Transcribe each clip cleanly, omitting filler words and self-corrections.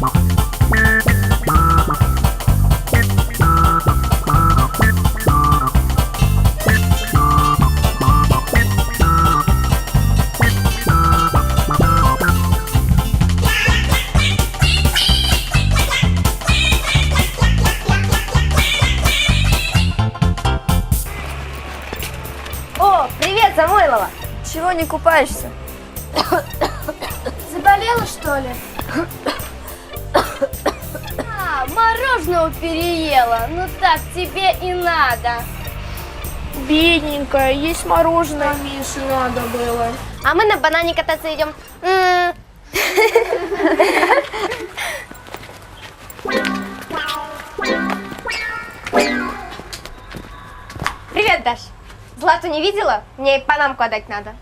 О, привет, Самойлова! Чего не купаешься? Заболела, что ли? А, мороженого переела. Ну так тебе и надо. Бедненькая, есть мороженое меньше надо было. А мы на банане кататься идем. Привет, Даш. Злату не видела? Мне ей панамку отдать надо.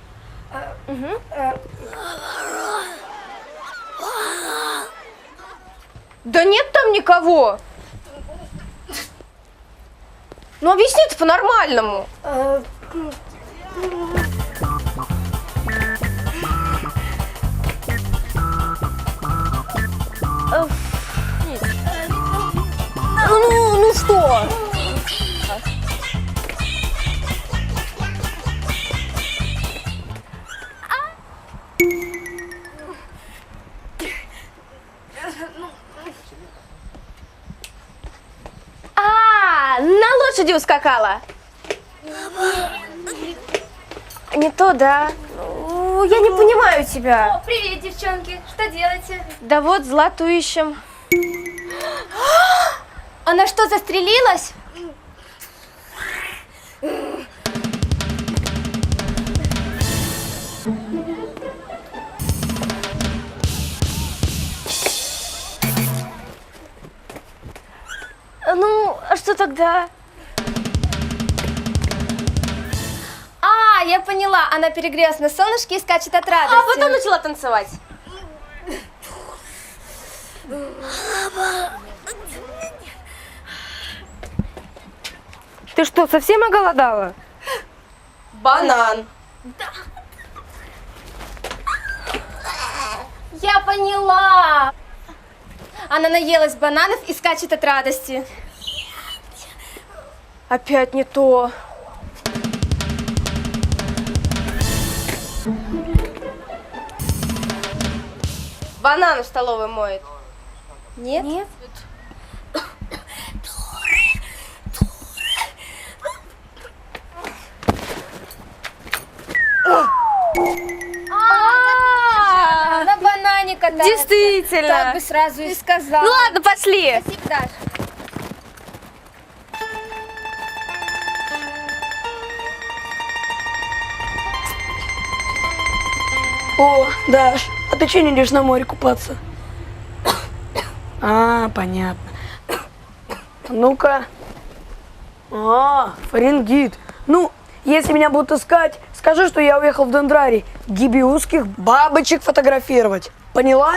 Да нет там никого. Ну объясни это по-нормальному. Ну что? На лошади ускакала. Не то, да. Ну, я не понимаю тебя. О, привет, девчонки. Что делаете? Да вот, Злату ищем. Она что, застрелилась? Ну, а что тогда? А, я поняла. Она перегрелась на солнышке и скачет от радости. А потом начала танцевать. Ты что, совсем оголодала? Банан. Я поняла. Она наелась бананов и скачет от радости. Опять не то. Бананы в столовой моет. Нет? Нет. На банане катается. Действительно. Так бы сразу и сказала. Ну ладно, пошли. Спасибо, Даша. О, Даш, а ты что не идешь на море купаться? А, понятно. Ну-ка. А, фарингит. Ну, если меня будут искать, скажи, что я уехал в Дендрарий гибиусских бабочек фотографировать. Поняла?